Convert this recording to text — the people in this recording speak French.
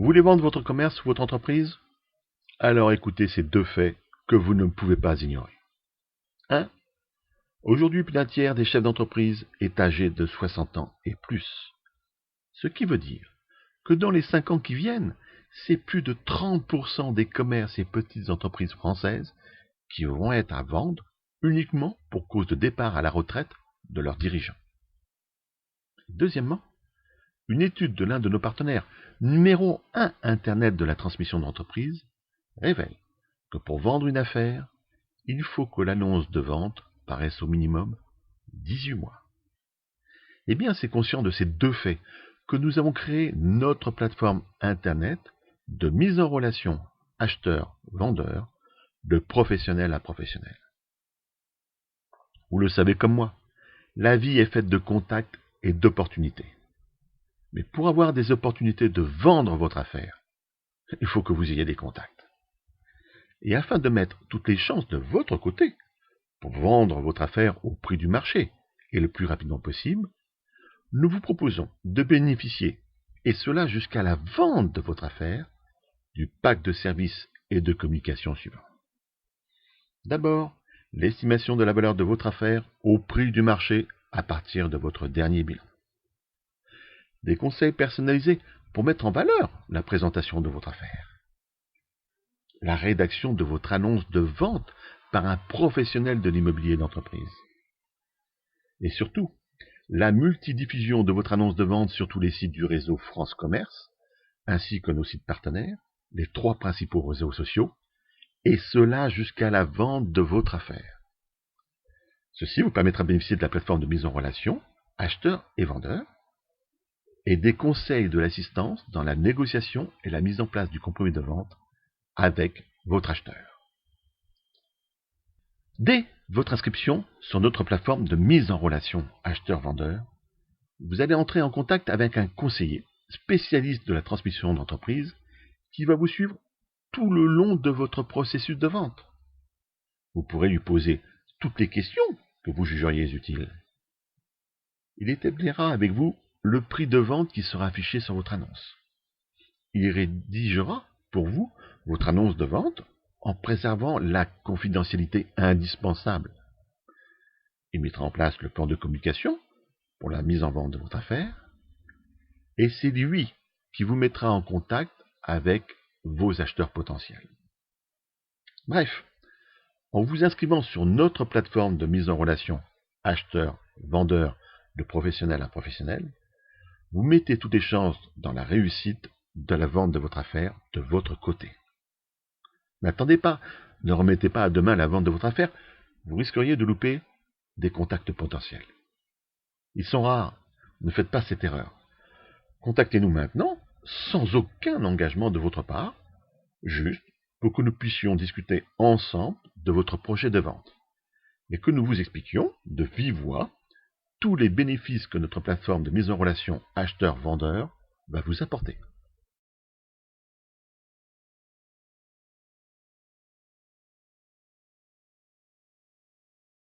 Vous voulez vendre votre commerce ou votre entreprise? Alors écoutez ces deux faits que vous ne pouvez pas ignorer. 1. Aujourd'hui, plus d'un tiers des chefs d'entreprise est âgé de 60 ans et plus. Ce qui veut dire que dans les 5 ans qui viennent, c'est plus de 30% des commerces et petites entreprises françaises qui vont être à vendre uniquement pour cause de départ à la retraite de leurs dirigeants. Deuxièmement, une étude de l'un de nos partenaires, numéro 1 Internet de la transmission d'entreprise, révèle que pour vendre une affaire, il faut que l'annonce de vente paraisse au minimum 18 mois. Eh bien, c'est conscient de ces deux faits que nous avons créé notre plateforme Internet de mise en relation acheteur-vendeur de professionnel à professionnel. Vous le savez comme moi, la vie est faite de contacts et d'opportunités. Mais pour avoir des opportunités de vendre votre affaire, il faut que vous ayez des contacts. Et afin de mettre toutes les chances de votre côté pour vendre votre affaire au prix du marché et le plus rapidement possible, nous vous proposons de bénéficier, et cela jusqu'à la vente de votre affaire, du pack de services et de communication suivant. D'abord, l'estimation de la valeur de votre affaire au prix du marché à partir de votre dernier bilan. Des conseils personnalisés pour mettre en valeur la présentation de votre affaire. La rédaction de votre annonce de vente par un professionnel de l'immobilier d'entreprise. Et surtout, la multidiffusion de votre annonce de vente sur tous les sites du réseau France Commerce, ainsi que nos sites partenaires, les 3 principaux réseaux sociaux, et cela jusqu'à la vente de votre affaire. Ceci vous permettra de bénéficier de la plateforme de mise en relation, acheteurs et vendeurs, et des conseils de l'assistance dans la négociation et la mise en place du compromis de vente avec votre acheteur. Dès votre inscription sur notre plateforme de mise en relation acheteur-vendeur, vous allez entrer en contact avec un conseiller spécialiste de la transmission d'entreprise qui va vous suivre tout le long de votre processus de vente. Vous pourrez lui poser toutes les questions que vous jugeriez utiles. Il établira avec vous le prix de vente qui sera affiché sur votre annonce. Il rédigera pour vous votre annonce de vente en préservant la confidentialité indispensable. Il mettra en place le plan de communication pour la mise en vente de votre affaire, et c'est lui qui vous mettra en contact avec vos acheteurs potentiels. Bref, en vous inscrivant sur notre plateforme de mise en relation acheteur-vendeur de professionnel à professionnel, vous mettez toutes les chances dans la réussite de la vente de votre affaire de votre côté. N'attendez pas, ne remettez pas à demain la vente de votre affaire, vous risqueriez de louper des contacts potentiels. Ils sont rares, ne faites pas cette erreur. Contactez-nous maintenant, sans aucun engagement de votre part, juste pour que nous puissions discuter ensemble de votre projet de vente, et que nous vous expliquions de vive voix tous les bénéfices que notre plateforme de mise en relation acheteur-vendeur va vous apporter.